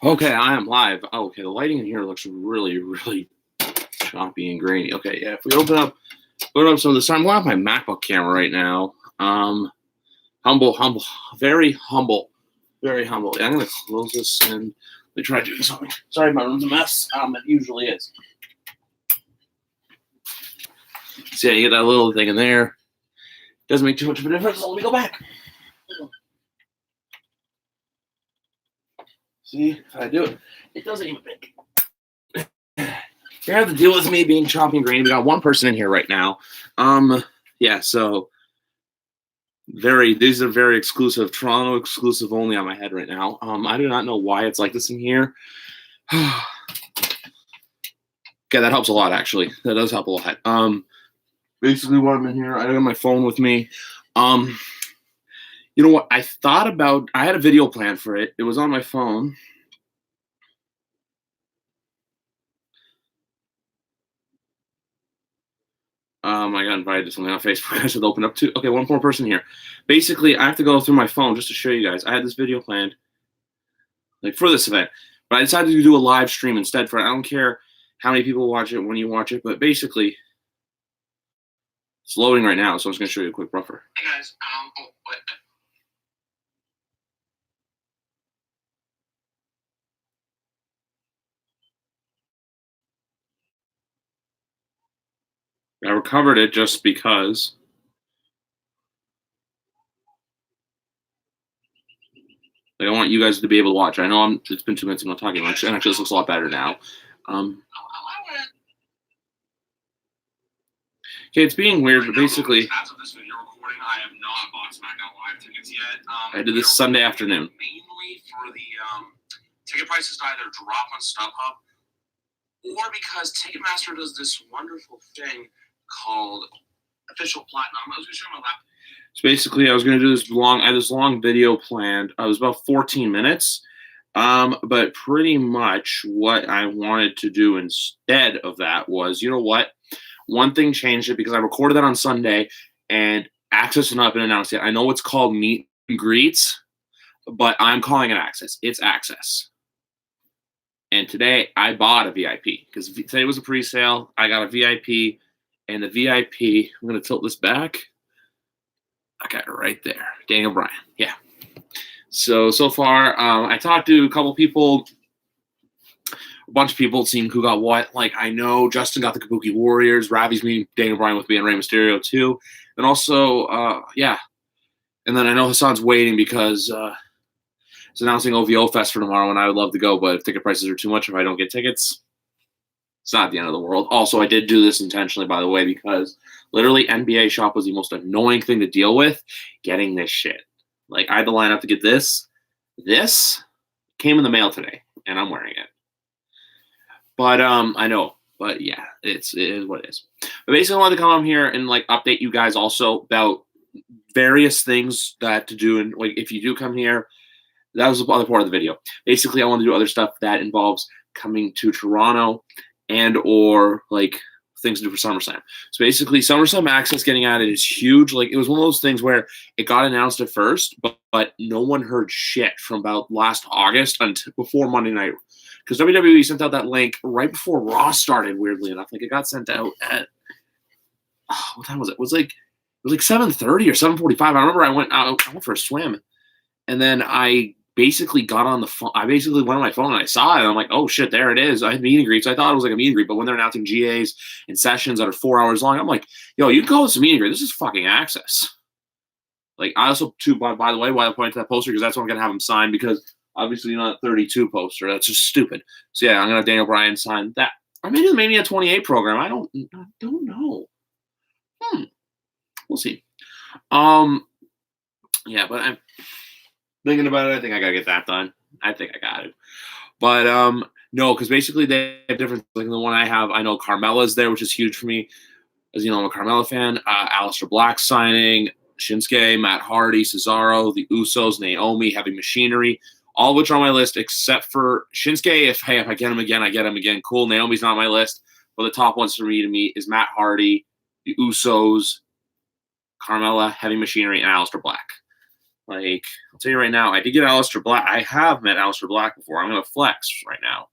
Okay, I am live. Oh, okay, the lighting in here looks really, really choppy and grainy. Okay, yeah. If we open up some of this, I'm going off my MacBook camera right now. Humble, very humble, very humble. Yeah, I'm gonna close this and let me try doing something. Sorry, my room's a mess. It usually is. So yeah, you get that little thing in there. Doesn't make too much of a difference. So let me go back. See, if I do it, it doesn't even make. You have to deal with me being choppy and grainy. We got one person in here right now. Yeah, so these are very exclusive, Toronto exclusive only on my head right now. I do not know why it's like this in here. Okay, that helps a lot actually. That does help a lot. Basically what I'm in here, I got my phone with me. You know what? I had a video plan for it. It was on my phone. I got invited to something on Facebook. I should open up to. Okay, one more person here. Basically, I have to go through my phone just to show you guys. I had this video planned, like for this event, but I decided to do a live stream instead. For it. I don't care how many people watch it, when you watch it, but basically, it's loading right now. So I'm just gonna show you a quick buffer. Hey guys, I recovered it just because. Like, I want you guys to be able to watch. I know it's been 2 minutes and I'm not talking much, and actually this looks a lot better now. Okay, it's being weird, but basically, as of this video recording, I have not bought SmackDown Live tickets yet. I did this Sunday afternoon. Mainly for the ticket prices to either drop on StubHub, or because Ticketmaster does this wonderful thing called Official Platinum. I was going to show my laptop. So basically, I was going to do I had this long video planned. I was about 14 minutes. But pretty much what I wanted to do instead of that was, you know what? One thing changed it because I recorded that on Sunday, and Axxess has not been announced yet. I know it's called Meet and Greets, but I'm calling it Axxess. It's Axxess. And today I bought a VIP because today was a pre-sale. I got a VIP, and the VIP, I'm going to tilt this back. I got it right there. Daniel Bryan. Yeah. So far, I talked to a couple people, a bunch of people, seeing who got what. Like, I know Justin got the Kabuki Warriors. Ravi's meeting Daniel Bryan with me and Rey Mysterio too. And also, yeah. And then I know Hassan's waiting because it's announcing OVO Fest for tomorrow, and I would love to go, but if ticket prices are too much, if I don't get tickets, it's not the end of the world. Also, I did do this intentionally, by the way, because literally NBA Shop was the most annoying thing to deal with, getting this shit. Like, I had to line up to get this. This came in the mail today, and I'm wearing it. But I know. But yeah, it is what it is. But basically, I wanted to come on here and like update you guys also about various things that to do. And like, if you do come here, that was the other part of the video. Basically, I want to do other stuff that involves coming to Toronto and or like things to do for SummerSlam. So basically, SummerSlam Axxess getting added is huge. Like, it was one of those things where it got announced at first, but no one heard shit from about last August until before Monday night. Because WWE sent out that link right before Raw started, weirdly enough. Like, it got sent out at what time was it? It was like 7:30 or 7:45. I remember I went for a swim, and then I basically got on the phone. I basically went on my phone and I saw it. And I'm like, oh shit, there it is. I had meet and greets. I thought it was like a meet and greet, but when they're announcing GAs and sessions that are 4 hours long, I'm like, yo, you can call this a meet and greet. This is fucking Axxess. Like, I also too, by the way, why I pointed to that poster, because that's what I'm gonna have him sign, because obviously not a 32 poster. That's just stupid. So yeah, I'm gonna have Daniel Bryan sign that. Or maybe the Mania 28 program. I don't know. We'll see. Yeah, but I'm thinking about it. I think I gotta get that done. I think I got it. But no, because basically they have different. Like the one I have, I know Carmella's there, which is huge for me. As you know, I'm a Carmella fan. Aleister Black signing, Shinsuke, Matt Hardy, Cesaro, the Usos, Naomi, Heavy Machinery, all of which are on my list except for Shinsuke. If I get him again, I get him again. Cool. Naomi's not on my list, but the top ones for me to meet is Matt Hardy, the Usos, Carmella, Heavy Machinery, and Aleister Black. Like, I'll tell you right now, I did get Alistair Black. I have met Alistair Black before. I'm gonna flex right now.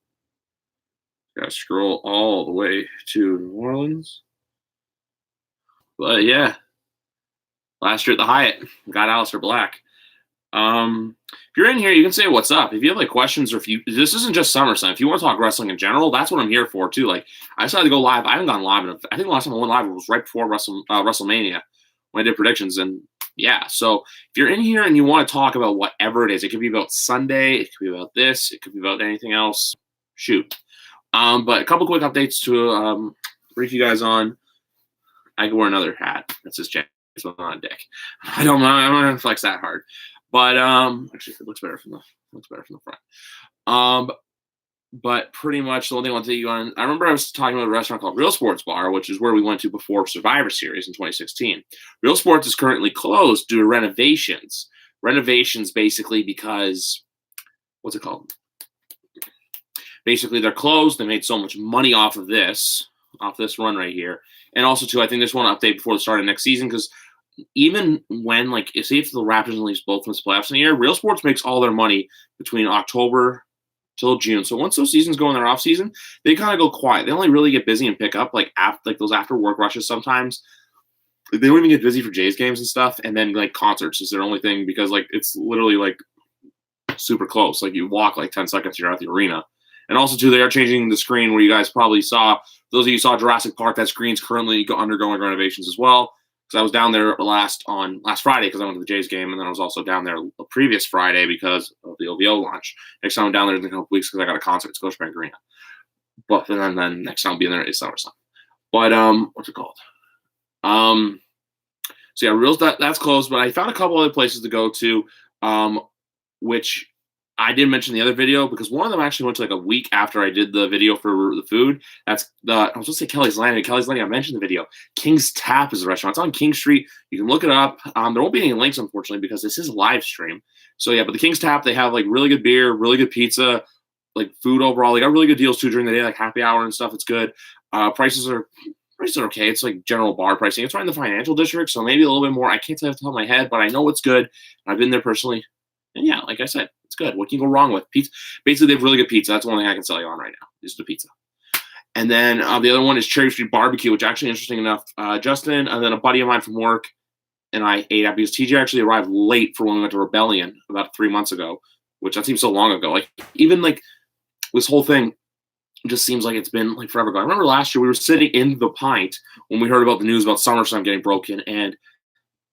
Gotta scroll all the way to New Orleans. But yeah, last year at the Hyatt, got Alistair Black. If you're in here, you can say what's up. If you have like questions, or if you this isn't just SummerSlam. If you want to talk wrestling in general, that's what I'm here for too. Like I decided to go live. I haven't gone live in I think the last time I went live was right before WrestleMania when I did predictions. And yeah, so if you're in here and you want to talk about whatever it is, it could be about Sunday, it could be about this, it could be about anything else. Shoot. But a couple quick updates to brief you guys on. I can wear another hat. That's just Jack. So I'm not a dick. I don't know. I'm not gonna flex that hard. But actually, it looks better from the front. But pretty much the only thing I want to take you on. I remember I was talking about a restaurant called Real Sports Bar, which is where we went to before Survivor Series in 2016. Real Sports is currently closed due to renovations. Renovations basically because what's it called? Basically, they're closed. They made so much money off this run right here, and also too, I think there's one update before the start of next season because. Even when, like, say if the Raptors and Leafs both miss playoffs in a year, Real Sports makes all their money between October till June. So once those seasons go in their off season, they kind of go quiet. They only really get busy and pick up like those after work rushes sometimes. Like, they don't even get busy for Jays games and stuff, and then like concerts is their only thing because like it's literally like super close. Like you walk like 10 seconds, you're at the arena. And also too, they are changing the screen where you guys probably saw. Those of you who saw Jurassic Park, that screen's currently undergoing renovations as well. Because I was down there last Friday because I went to the Jays game, and then I was also down there the previous Friday because of the OVO launch. Next time I'm down there in a couple weeks because I got a concert at Scotiabank Arena. But then next time I'll be in there is SummerSlam. But what's it called? So yeah, Reels that's closed. But I found a couple other places to go to, which I did mention in the other video because one of them actually went to like a week after I did the video for the food. I was supposed to say Kelly's Landing. Kelly's Landing, I mentioned the video. King's Tap is a restaurant. It's on King Street. You can look it up. There won't be any links, unfortunately, because this is a live stream. So yeah, but the King's Tap, they have like really good beer, really good pizza, like food overall. They got really good deals too during the day, like happy hour and stuff. It's good. Prices are okay. It's like general bar pricing. It's right in the financial district, so maybe a little bit more. I can't tell you off the top of my head, but I know it's good. I've been there personally. And yeah, like I said, it's good. What can you go wrong with? Pizza. Basically, they have really good pizza. That's one thing I can sell you on right now is the pizza. And then the other one is Cherry Street Barbecue, which actually, interesting enough, Justin and then a buddy of mine from work and I ate at because TJ actually arrived late for when we went to Rebellion about 3 months ago, which that seems so long ago. Like even like this whole thing just seems like it's been like forever ago. I remember last year we were sitting in the Pint when we heard about the news about SummerSlam getting broken, and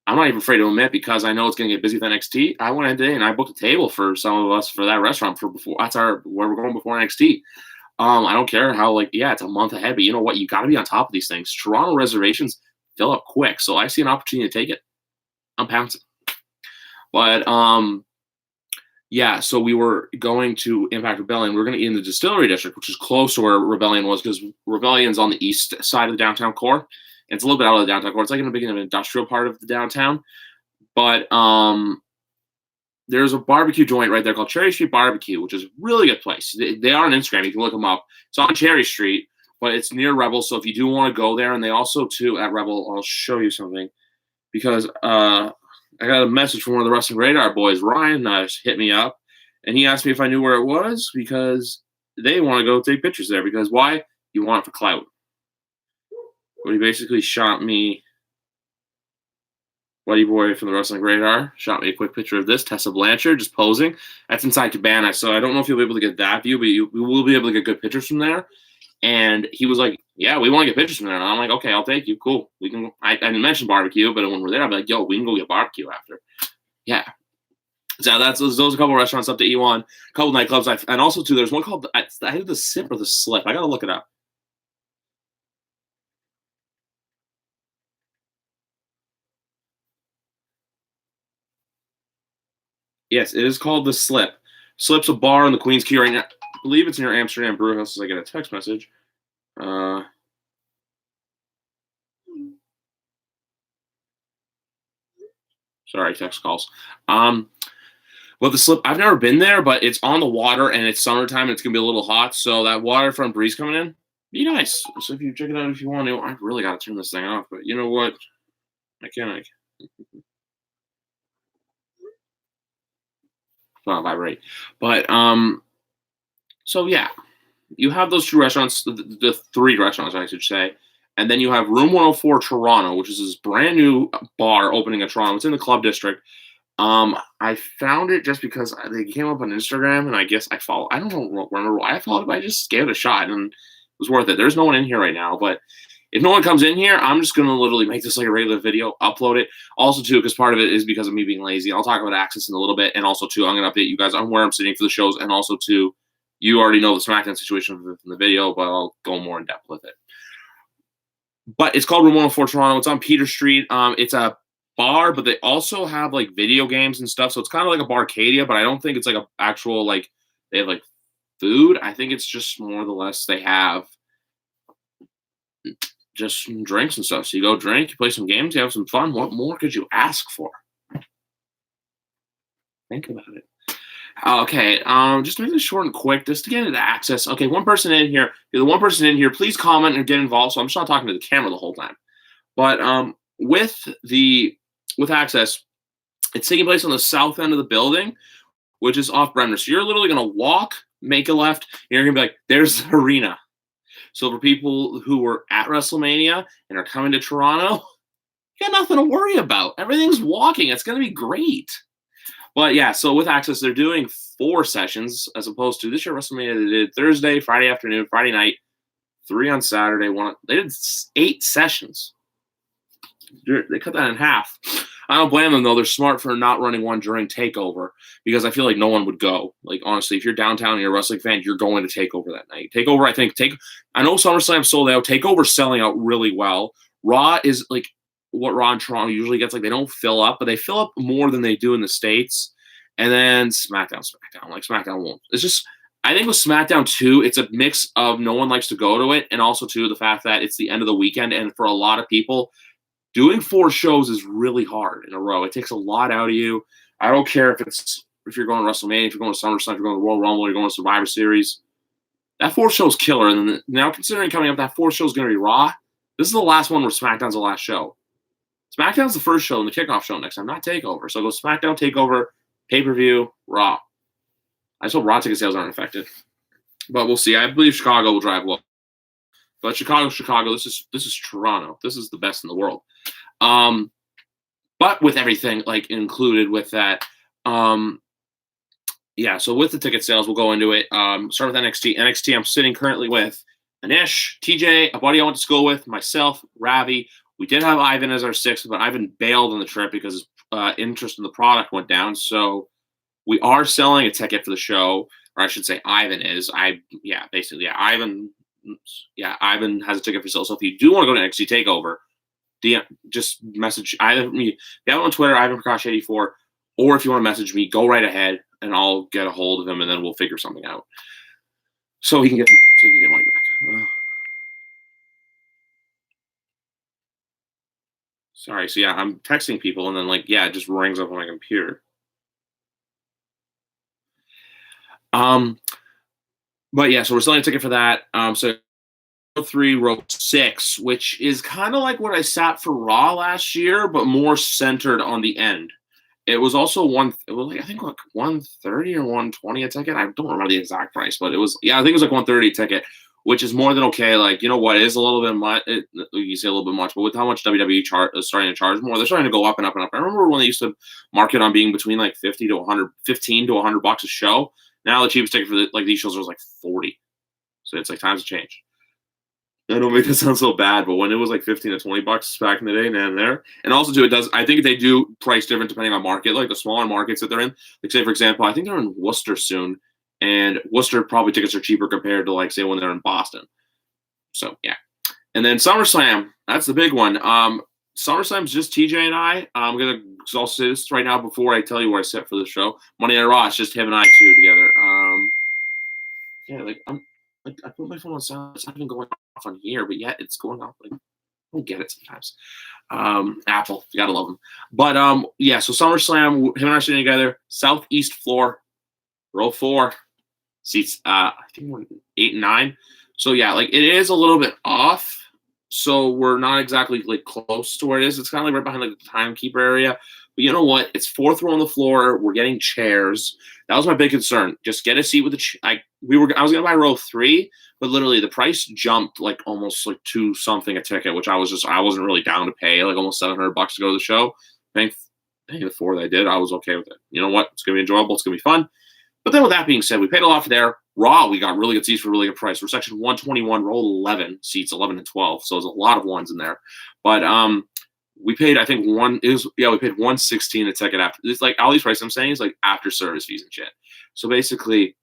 I'm not even afraid to admit because I know it's going to get busy with NXT. I went in today and I booked a table for some of us for that restaurant for before. That's where we're going before NXT. I don't care how it's a month ahead, but you know what? You got to be on top of these things. Toronto reservations fill up quick, so I see an opportunity to take it. I'm pouncing. But yeah, so we were going to Impact Rebellion. We were going to eat in the Distillery District, which is close to where Rebellion was because Rebellion's on the east side of the downtown core. It's a little bit out of the downtown core. It's like in the beginning of an industrial part of the downtown. But there's a barbecue joint right there called Cherry Street Barbecue, which is a really good place. They are on Instagram. You can look them up. It's on Cherry Street, but it's near Rebel. So if you do want to go there, and they also, too, at Rebel, I'll show you something. Because I got a message from one of the Wrestling Radar boys, Ryan, hit me up. And he asked me if I knew where it was because they want to go take pictures there. Because why? You want it for clout. But he basically shot me, buddy boy from the Wrestling Radar, shot me a quick picture of this, Tessa Blanchard, just posing. That's inside Cabana, so I don't know if you'll be able to get that view, but we will be able to get good pictures from there. And he was like, yeah, we want to get pictures from there. And I'm like, okay, I'll take you. Cool. We can. I didn't mention barbecue, but when we're there, I'll be like, yo, we can go get barbecue after. Yeah. So those are a couple of restaurants up to E1, a couple of nightclubs. And also, too, there's one called, I had the Sip or the Slip. I got to look it up. Yes, it is called the Slip. Slip's a bar on the Queen's Quay right now. I believe it's near Amsterdam Brew House. As I get a text message. Sorry, text calls. Well, the Slip, I've never been there, but it's on the water and it's summertime and it's gonna be a little hot. So that waterfront breeze coming in, be nice. So if you check it out if you want to, I really gotta turn this thing off. But you know what? I can't. vibrate. But so yeah, you have those two restaurants, the three restaurants, I should say. And then you have Room 104 Toronto, which is this brand new bar opening in Toronto. It's in the Club District. I found it just because they came up on Instagram, and I guess I follow. I don't remember why I followed it, but I just gave it a shot, and it was worth it. There's no one in here right now, but if no one comes in here, I'm just gonna literally make this like a regular video, upload it. Also, too, because part of it is because of me being lazy. I'll talk about Axxess in a little bit, and also too, I'm gonna update you guys on where I'm sitting for the shows, and also too, you already know the SmackDown situation from the video, but I'll go more in depth with it. But it's called Room 104 Toronto. It's on Peter Street. It's a bar, but they also have like video games and stuff. So it's kind of like a Barcadia, but I don't think it's like a actual like they have like food. I think it's just more or less they have just some drinks and stuff. So you go drink, you play some games, you have some fun. What more could you ask for? Think about it. Okay, just make this short and quick, just to get into Axxess. Okay, one person in here. You're the one person in here. Please comment and get involved. So I'm just not talking to the camera the whole time. But with Axxess, it's taking place on the south end of the building, which is off Bremner. So you're literally gonna walk, make a left, and you're gonna be like, "There's the arena." So for people who were at WrestleMania and are coming to Toronto, you got nothing to worry about. Everything's walking. It's gonna be great. But yeah, so with Axxess, they're doing 4 sessions as opposed to this year WrestleMania. They did Thursday, Friday afternoon, Friday night, 3 on Saturday. They did 8 sessions. They cut that in half. I don't blame them though. They're smart for not running one during Takeover because I feel like no one would go. Like honestly, if you're downtown and you're a wrestling fan, you're going to Takeover that night. Takeover, I know SummerSlam sold out. Takeover's selling out really well. Raw is like what Raw in Toronto usually gets. Like they don't fill up, but they fill up more than they do in the States. And then SmackDown. Like SmackDown won't. It's just I think with SmackDown too, it's a mix of no one likes to go to it, and also too the fact that it's the end of the weekend, and for a lot of people, doing 4 shows is really hard in a row. It takes a lot out of you. I don't care if you're going to WrestleMania, if you're going to SummerSlam, if you're going to Royal Rumble, you're going to Survivor Series. That 4 show is killer. And then now considering coming up, that 4 show is going to be Raw. This is the last one where SmackDown's the last show. SmackDown's the first show and the kickoff show next time, not Takeover. So go SmackDown, Takeover, pay-per-view, Raw. I just hope Raw ticket sales aren't affected. But we'll see. I believe Chicago will drive well. But Chicago, this is Toronto. This is the best in the world. But with everything like included with that, yeah. So with the ticket sales, we'll go into it. Start with NXT. NXT. I'm sitting currently with Anish, TJ, a buddy I went to school with, myself, Ravi. We did have Ivan as our 6th, but Ivan bailed on the trip because his interest in the product went down. So we are selling a ticket for the show, or I should say, Ivan is. Ivan has a ticket for sale. So if you do want to go to NXT Takeover, DM, just message either me. If you have on Twitter, Ivan Prakash 84, or if you want to message me, go right ahead and I'll get a hold of him and then we'll figure something out. So he can get money back. Sorry. So yeah, I'm texting people and then it just rings up on my computer. But yeah, so we're selling a ticket for that. So 3 row 6, which is kind of like what I sat for Raw last year, but more centered on the end. It was also I think like 130 or 120 a ticket. I don't remember the exact price, but it was I think it was like 130 a ticket, which is more than okay. Like, you know what, it is a little bit much. You say a little bit much, but with how much WWE is starting to charge more, they're starting to go up and up and up. I remember when they used to market on being between like 15 to 100 bucks a show. Now the cheapest ticket for these shows was like 40. So it's like times have changed. I don't make that sound so bad, but when it was like 15 to 20 bucks back in the day, there. And also too, I think they do price different depending on market. Like the smaller markets that they're in. Like say for example, I think they're in Worcester soon, and Worcester probably tickets are cheaper compared to like say when they're in Boston. So yeah. And then SummerSlam, that's the big one. SummerSlam's just TJ and I. I'm gonna also say this right now before I tell you where I sit for the show. Monday Night Raw, it's just him and I two together. I put my phone on silent. It's not even going off on here, but yet it's going off. I don't get it sometimes. Apple, you gotta love them. But so SummerSlam, him and I are sitting together, southeast floor, row 4, seats. I think we're 8 and 9. So yeah, it is a little bit off. So we're not exactly close to where it is. It's kind of right behind the timekeeper area. But you know what? It's fourth row on the floor. We're getting chairs. That was my big concern. Just get a seat with the. I was gonna buy row 3, but literally the price jumped like almost like to something a ticket, which I wasn't really down to pay like almost $700 to go to the show. Paying the 4 that I did, I was okay with it. You know what? It's gonna be enjoyable. It's gonna be fun. But then with that being said, we paid a lot for there. Raw, we got really good seats for a really good price. We're section 121, row 11 seats, 11 and 12. So there's a lot of ones in there. But we paid, I think we paid $116 a ticket after. It's like all these prices I'm saying is like after service fees and shit. So basically,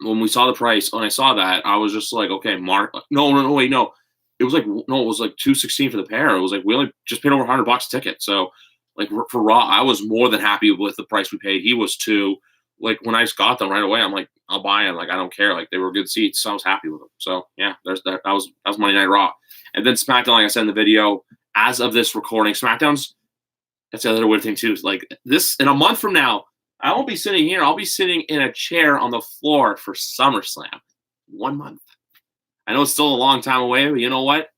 when we saw the price, when I saw that, I was just like, okay, Mark, wait, no. It was like $216 for the pair. It was like we only just paid over $100 a ticket. So like for Raw, I was more than happy with the price we paid. He was too. Like when I just got them right away, I'm like, I'll buy them. Like I don't care. Like they were good seats, so I was happy with them. So yeah, there's that. That was Monday Night Raw, and then SmackDown. Like I said in the video, as of this recording, SmackDown's. That's the other weird thing too. Is like this in a month from now, I won't be sitting here. I'll be sitting in a chair on the floor for SummerSlam. 1 month. I know it's still a long time away, but you know what?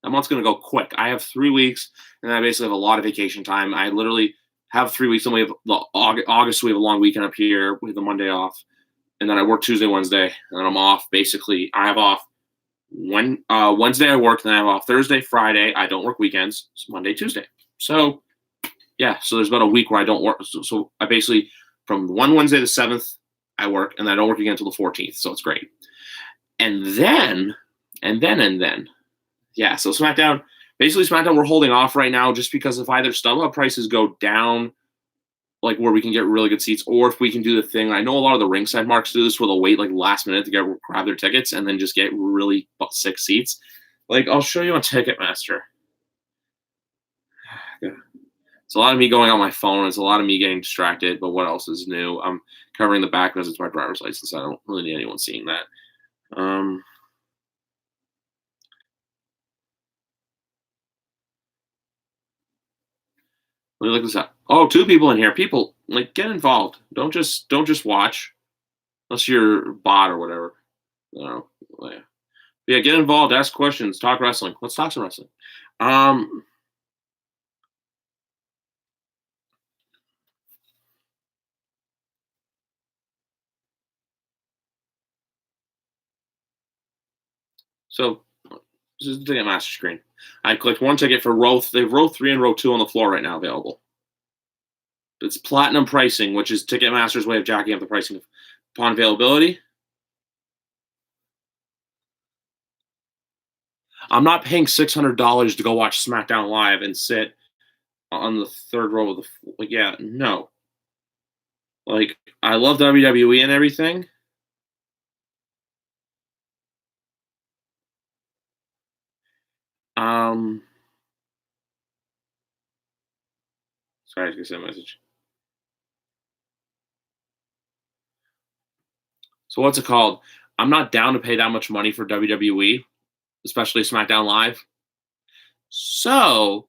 That month's gonna go quick. I have 3 weeks, and I basically have a lot of vacation time. I literally have 3 weeks, and we have August. We have a long weekend up here. We have the Monday off, and then I work Tuesday, Wednesday, and then I'm off. Basically, I have off Wednesday. I work, then I have off Thursday, Friday. I don't work weekends. It's Monday, Tuesday. So yeah, so there's about a week where I don't work. So I basically from one Wednesday the 7th I work, and I don't work again until the 14th. So it's great. And then, yeah. So SmackDown. Basically, SmackDown, we're holding off right now just because if either StubHub prices go down, like where we can get really good seats, or if we can do the thing. I know a lot of the ringside marks do this where they'll wait like last minute to grab their tickets and then just get really sick seats. Like, I'll show you on Ticketmaster. It's a lot of me going on my phone. It's a lot of me getting distracted, but what else is new? I'm covering the back because it's my driver's license. I don't really need anyone seeing that. Let me look this up. Oh, 2 people in here. People, like, get involved. Don't just watch, unless you're a bot or whatever. No, yeah, get involved. Ask questions. Talk wrestling. Let's talk some wrestling. So this is the Ticketmaster screen. I clicked one ticket for row. They have row 3 and row 2 on the floor right now available. It's platinum pricing, which is Ticketmaster's way of jacking up the pricing upon availability. I'm not paying $600 to go watch SmackDown Live and sit on the 3rd row of the. Yeah, no. Like, I love WWE and everything. Sorry, I was gonna send a message. So what's it called? I'm not down to pay that much money for WWE, especially SmackDown Live. So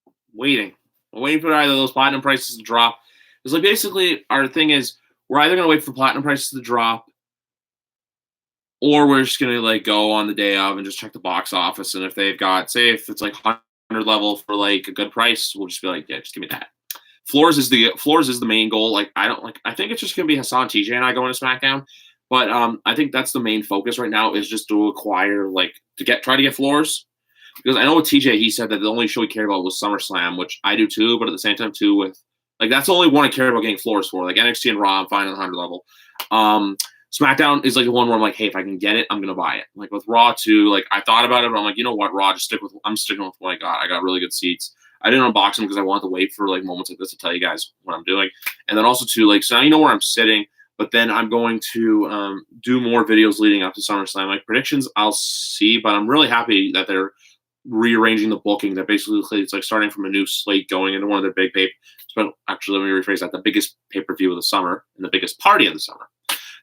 I'm waiting for either of those platinum prices to drop. It's like basically our thing is we're either gonna wait for platinum prices to drop, or we're just gonna like go on the day of and just check the box office. And if they've got, say, if it's like 100 level for like a good price, we'll just be like, yeah, just give me that. Floors is the main goal. Like I think it's just gonna be Hassan, TJ, and I going to SmackDown. But I think that's the main focus right now is just to acquire try to get floors. Because I know with TJ, he said that the only show he cared about was SummerSlam, which I do too. But at the same time too, with like that's the only one I care about getting floors for. Like NXT and Raw, I'm fine on the 100 level. SmackDown is like the one where I'm like, hey, if I can get it, I'm gonna buy it. Like with Raw too, like I thought about it, but I'm like, you know what, Raw, I'm sticking with what I got. I got really good seats. I didn't unbox them because I wanted to wait for like moments like this to tell you guys what I'm doing. And then also too, like, so now you know where I'm sitting, but then I'm going to do more videos leading up to SummerSlam. Like predictions, I'll see, but I'm really happy that they're rearranging the booking. That basically it's like starting from a new slate going into one of their big actually, let me rephrase that, the biggest pay-per-view of the summer and the biggest party of the summer.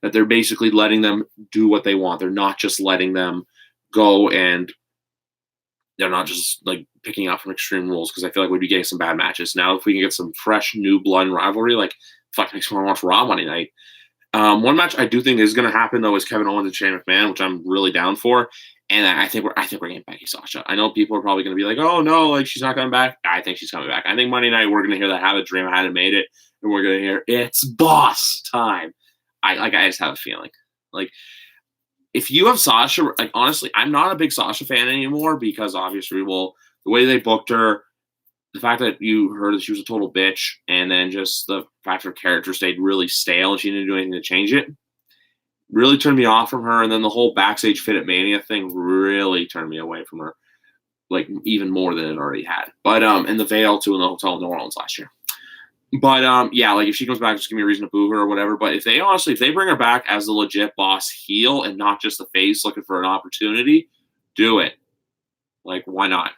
That they're basically letting them do what they want. They're not just letting them go and they're not just like picking out from Extreme Rules, because I feel like we'd be getting some bad matches. Now, if we can get some fresh new blood and rivalry, like fuck, makes me want to watch Raw Monday night. One match I do think is going to happen though is Kevin Owens and Shane McMahon, which I'm really down for. And I think we're getting Becky Sasha. I know people are probably going to be like, "Oh no, like she's not coming back." I think she's coming back. I think Monday night we're going to hear that "Have a Dream I Hadn't Made It," and we're going to hear "It's boss time." I just have a feeling. Like, if you have Sasha, like honestly, I'm not a big Sasha fan anymore because obviously, well, the way they booked her, the fact that you heard that she was a total bitch, and then just the fact her character stayed really stale and she didn't do anything to change it, really turned me off from her. And then the whole backstage Fit at Mania thing really turned me away from her, like even more than it already had. But and the Veil too in the hotel in New Orleans last year. But yeah, like if she comes back, just give me a reason to boo her or whatever. But if they bring her back as the legit boss heel and not just the face looking for an opportunity, do it. Like, why not?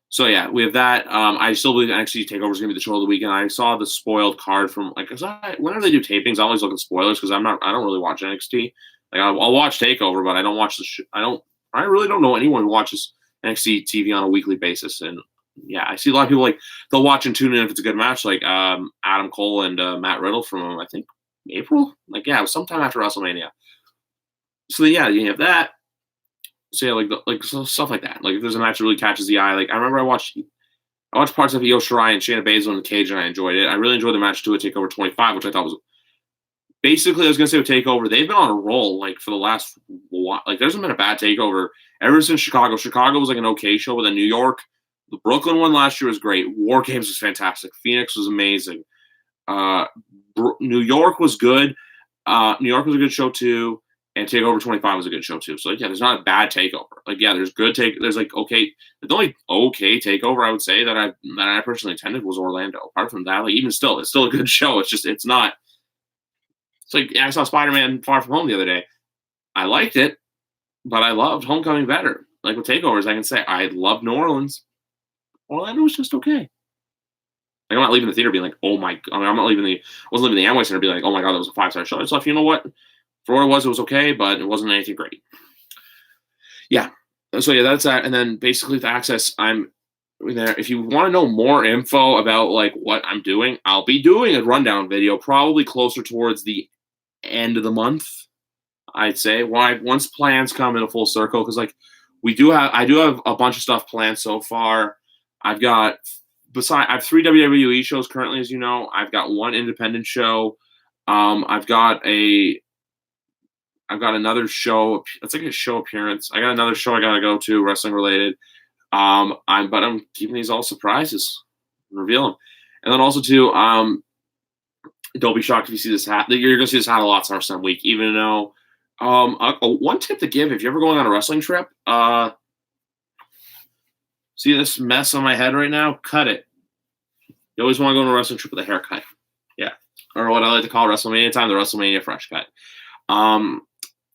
So yeah, we have that. I still believe NXT Takeover is gonna be the show of the weekend. I saw the spoiled card from whenever they do tapings, I always look at spoilers because I don't really watch NXT. Like I'll watch Takeover, but I don't watch I really don't know anyone who watches NXT TV on a weekly basis. And yeah, I see a lot of people like they'll watch and tune in if it's a good match, like Adam Cole and Matt Riddle from I think April. Like yeah, it was sometime after WrestleMania. So then, yeah, you have that. So yeah, so stuff like that. Like if there's a match that really catches the eye, like I remember I watched parts of Io Shirai and Shayna Baszler in the cage, and I enjoyed it. I really enjoyed the match too at Takeover 25, which I thought was basically I was gonna say with Takeover, they've been on a roll like for the last like there hasn't been a bad Takeover ever since Chicago. Chicago was like an okay show, but then New York, the Brooklyn one last year was great. War Games was fantastic. Phoenix was amazing. New York was good. New York was a good show too. And Takeover 25 was a good show too. So yeah, there's not a bad Takeover. Like yeah, there's like okay. The only okay Takeover I would say that I personally attended was Orlando. Apart from that, like even still, it's still a good show. It's just it's not. It's like I saw Spider-Man Far From Home the other day. I liked it, but I loved Homecoming better. Like with Takeovers, I can say I loved New Orleans. Orlando was just okay. Like I'm not leaving the theater being like, oh my. I mean, I'm not leaving I wasn't leaving the Amway Center being like, oh my god, that was a 5-star show. It's like, you know what? For what it was okay, but it wasn't anything great. Yeah. So yeah, that's that. And then basically with Axxess, I'm there. If you want to know more info about like what I'm doing, I'll be doing a rundown video probably closer towards the end of the month. I'd say once plans come in a full circle, because like I do have a bunch of stuff planned so far. I have 3 WWE shows currently, as you know. I've got 1 independent show. I've got another show. It's like a show appearance. I got another show I gotta go to, wrestling related. But I'm keeping these all surprises, reveal them, and then also too. Don't be shocked if you see this hat. You're gonna see this hat a lot SummerSlam week. Even though, one tip to give if you're ever going on a wrestling trip. See this mess on my head right now? Cut it. You always want to go on a wrestling trip with a haircut. Yeah, or what I like to call WrestleMania time, the WrestleMania fresh cut.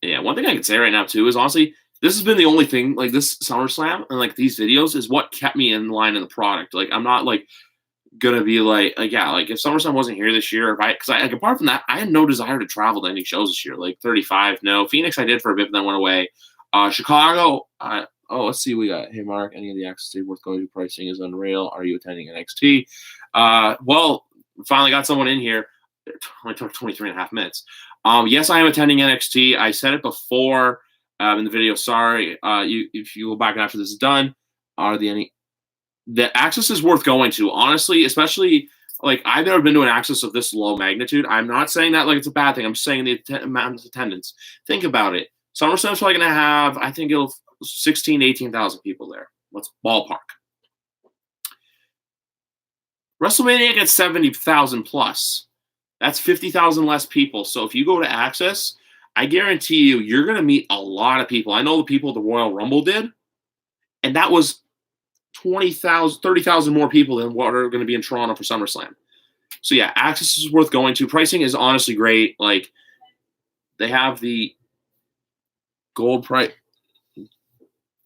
Yeah, one thing I can say right now too is honestly, this has been the only thing like this SummerSlam and like these videos is what kept me in line in the product. Like I'm not like gonna be like yeah, like if SummerSlam wasn't here this year, because like apart from that, I had no desire to travel to any shows this year. Like 35, no. Phoenix I did for a bit, but then went away. Chicago, let's see, we got hey Mark, any of the Axxess worth going to? Pricing is unreal. Are you attending NXT? Well, finally got someone in here. It only took 23 and a half minutes. Yes, I am attending NXT. I said it before in the video. Sorry, if you go back after this is done, the Axxess is worth going to. Honestly, especially like I've never been to an Axxess of this low magnitude. I'm not saying that like it's a bad thing. I'm saying the amount of attendance. Think about it. SummerSlam's probably going to have, I think it'll 16, 18,000 people there. Let's ballpark. WrestleMania gets 70,000 plus. That's 50,000 less people. So if you go to Axxess, I guarantee you're going to meet a lot of people. I know the people at the Royal Rumble did, and that was 20,000, 30,000 more people than what are going to be in Toronto for SummerSlam. So yeah, Axxess is worth going to. Pricing is honestly great. Like they have the gold price.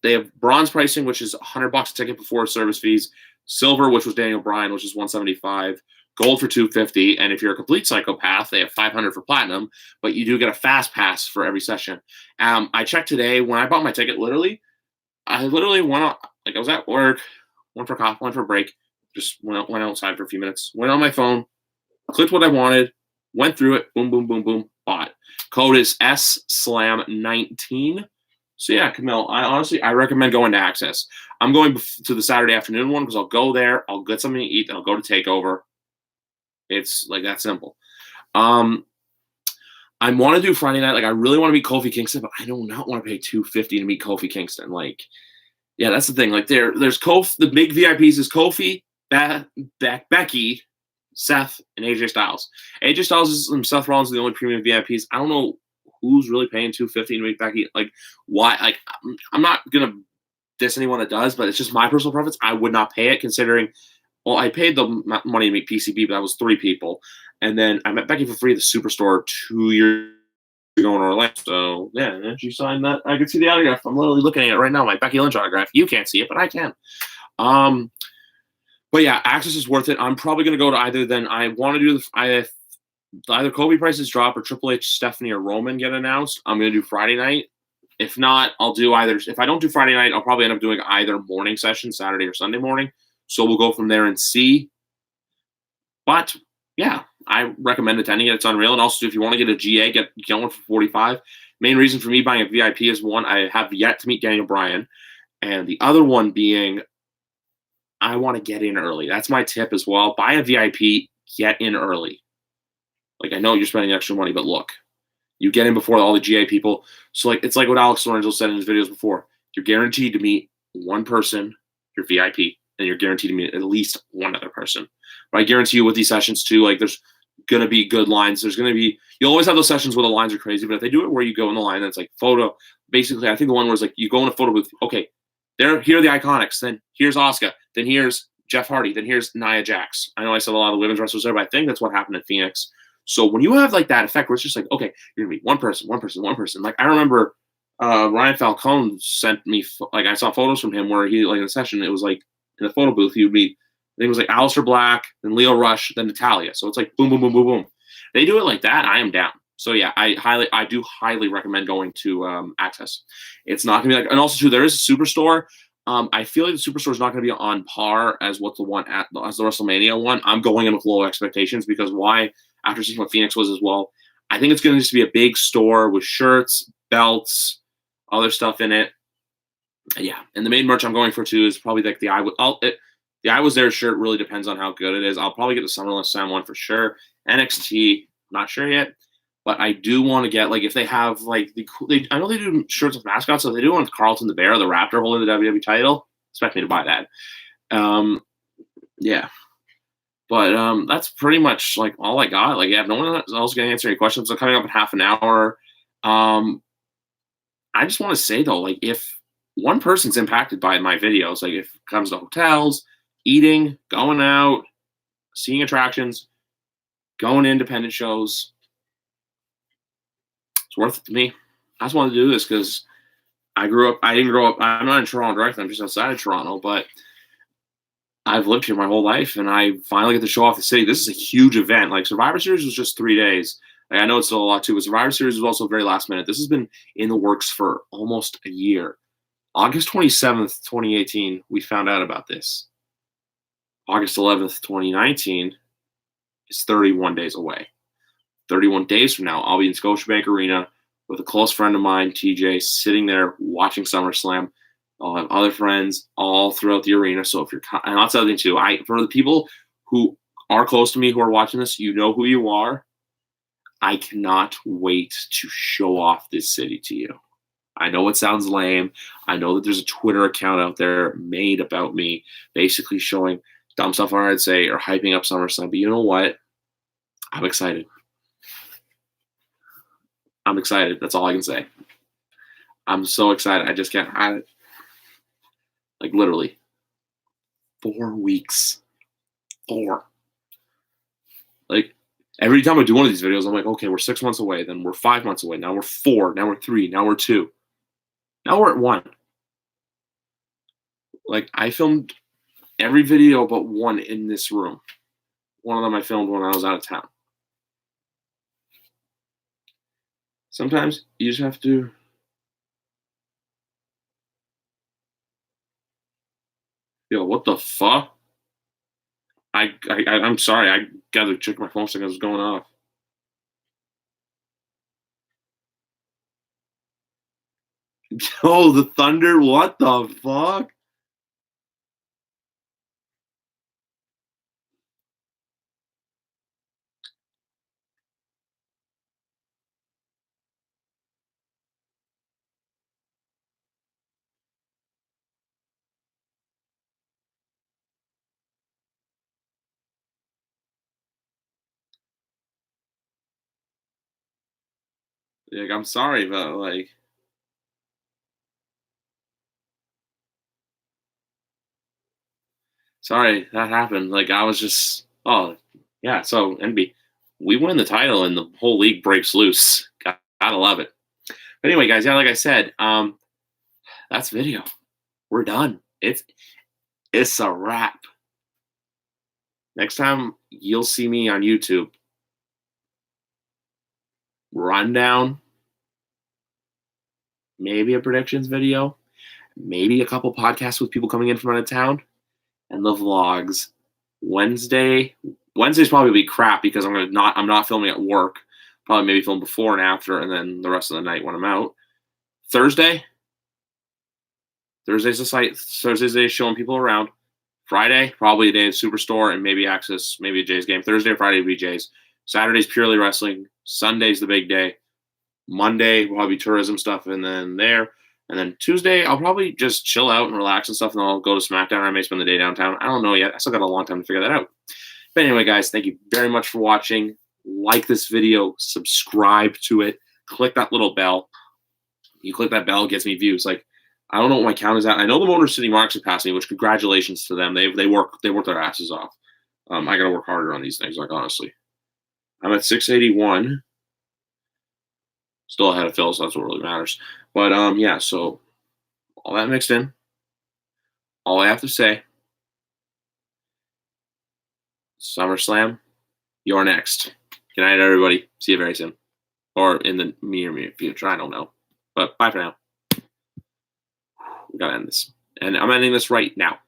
They have bronze pricing, which is $100 a ticket before service fees. Silver, which was Daniel Bryan, which is $175. Gold for $250, and if you're a complete psychopath, they have $500 for platinum, but you do get a fast pass for every session. I checked today when I bought my ticket. I literally went out, like I was at work, went for coffee, went for a break, just went outside for a few minutes, went on my phone, clicked what I wanted, went through it, boom, boom, boom, boom, bought. Code is SSLAM19. So yeah, Camille, I recommend going to Axxess. I'm going to the Saturday afternoon one because I'll go there, I'll get something to eat, and I'll go to Takeover. It's like that simple. Um, I want to do Friday night. Like I really want to meet Kofi Kingston, but I do not want to pay $250 to meet Kofi Kingston. Like, yeah, that's the thing. Like there's Kofi. The big VIPs is Kofi, Becky, Seth, and AJ Styles. AJ Styles and Seth Rollins are the only premium VIPs. I don't know who's really paying $250 to meet Becky. Like why? Like I'm not gonna diss anyone that does, but it's just my personal preference. I would not pay it considering. Well, I paid the money to meet PCB, but that was 3 people. And then I met Becky for free at the Superstore 2 years ago in Orlando. So, yeah, and she signed that. I can see the autograph. I'm literally looking at it right now, my Becky Lynch autograph. You can't see it, but I can. But, yeah, Axxess is worth it. I'm probably going to go to either then. I want to do either Kobe prices drop or Triple H, Stephanie, or Roman get announced. I'm going to do Friday night. If not, I'll do either. If I don't do Friday night, I'll probably end up doing either morning session, Saturday or Sunday morning. So we'll go from there and see. But yeah, I recommend attending it. It's unreal. And also, if you want to get a GA, get one for 45. Main reason for me buying a VIP is one, I have yet to meet Daniel Bryan, and the other one being I want to get in early. That's my tip as well. Buy a VIP, get in early. Like I know you're spending extra money, but look, you get in before all the GA people. So like it's like what Alex Lorenzo said in his videos before. You're guaranteed to meet one person, your VIP. And you're guaranteed to meet at least one other person. But I guarantee you with these sessions too, like there's going to be good lines. There's going to be, you'll always have those sessions where the lines are crazy, but if they do it where you go in the line, that's like photo. Basically, I think the one where it's like you go in a photo booth, okay, here are the Iconics, then here's Asuka, then here's Jeff Hardy, then here's Nia Jax. I know I said a lot of women's wrestlers there, but I think that's what happened in Phoenix. So when you have like that effect where it's just like, okay, you're going to meet one person. Like I remember Ryan Falcone sent me, like I saw photos from him where he, like in a session, it was like, in the photo booth, he would meet, I think it was like Aleister Black, then Leo Rush, then Natalia. So it's like boom, boom, boom, boom, boom. They do it like that, I am down. So yeah, I do highly recommend going to Axxess. It's not gonna be like, and also too, there is a Superstore. I feel like the Superstore is not gonna be on par as what the one as the WrestleMania one. I'm going in with low expectations because why? After seeing what Phoenix was as well, I think it's gonna just be a big store with shirts, belts, other stuff in it. Yeah, and the main merch I'm going for too is probably like the I Was There shirt. Really depends on how good it is. I'll probably get the Summerless Sam one for sure. NXT, not sure yet, but I do want to get like if they have like I know they do shirts with mascots, so if they do one with Carlton the Bear, the Raptor holding the WWE title. Expect me to buy that. Yeah, but that's pretty much like all I got. Like, yeah, if no one else can answer any questions, I'm coming up in half an hour. I just want to say though, like if one person's impacted by my videos, like if it comes to hotels, eating, going out, seeing attractions, going to independent shows, it's worth it to me. I just wanted to do this because I didn't grow up, I'm not in Toronto directly, I'm just outside of Toronto, but I've lived here my whole life and I finally get to show off the city. This is a huge event. Like Survivor Series was just 3 days. Like, I know it's still a lot too, but Survivor Series was also very last minute. This has been in the works for almost a year. August 27th, 2018, we found out about this. August 11th, 2019 is 31 days away. 31 days from now, I'll be in Scotiabank Arena with a close friend of mine, TJ, sitting there watching SummerSlam. I'll have other friends all throughout the arena. So if you're, and that's the other thing too, for the people who are close to me who are watching this, you know who you are. I cannot wait to show off this city to you. I know it sounds lame. I know that there's a Twitter account out there made about me, basically showing dumb stuff on I'd say or hyping up SummerSlam. But you know what? I'm excited. I'm excited. That's all I can say. I'm so excited. I just can't hide it. Like literally 4 weeks. 4. Like every time I do one of these videos, I'm like, okay, we're 6 months away. Then we're 5 months away. Now we're 4. Now we're 3. Now we're 2. Now we're at 1. Like I filmed every video but one in this room. One of them I filmed when I was out of town. Sometimes you just have to. Yo, what the fuck? I'm sorry. I gotta check my phone so it was going off. Oh, the Thunder. What the fuck? Like, I'm sorry, but like, sorry that happened. Like, I was just, oh, yeah. So NB, we win the title, and the whole league breaks loose. Gotta love it. But anyway, guys, yeah, like I said, that's video. We're done. It's a wrap. Next time you'll see me on YouTube, rundown, maybe a predictions video, maybe a couple podcasts with people coming in from out of town, and the vlogs. Wednesday's probably be crap because I'm not filming at work. Probably maybe film before and after, and then the rest of the night when I'm out. Thursday's the site. Thursday's the day showing people around. Friday, probably a day of Superstore and maybe Axxess, maybe a Jays game. Thursday or Friday will be Jays. Saturday's purely wrestling. Sunday's the big day. Monday will probably be tourism stuff, and then there. And then Tuesday, I'll probably just chill out and relax and stuff, and I'll go to SmackDown, or I may spend the day downtown. I don't know yet. I still got a long time to figure that out. But anyway, guys, thank you very much for watching. Like this video, subscribe to it, click that little bell. You click that bell, it gets me views. Like, I don't know what my count is at. I know the Motor City Marks have passed me, which congratulations to them. They work their asses off. I gotta work harder on these things, like, honestly. I'm at 681. Still ahead of Phil, so that's what really matters. But yeah, so all that mixed in, all I have to say, SummerSlam, you're next. Good night, everybody. See you very soon. Or in the near future, I don't know. But bye for now. We gotta end this. And I'm ending this right now.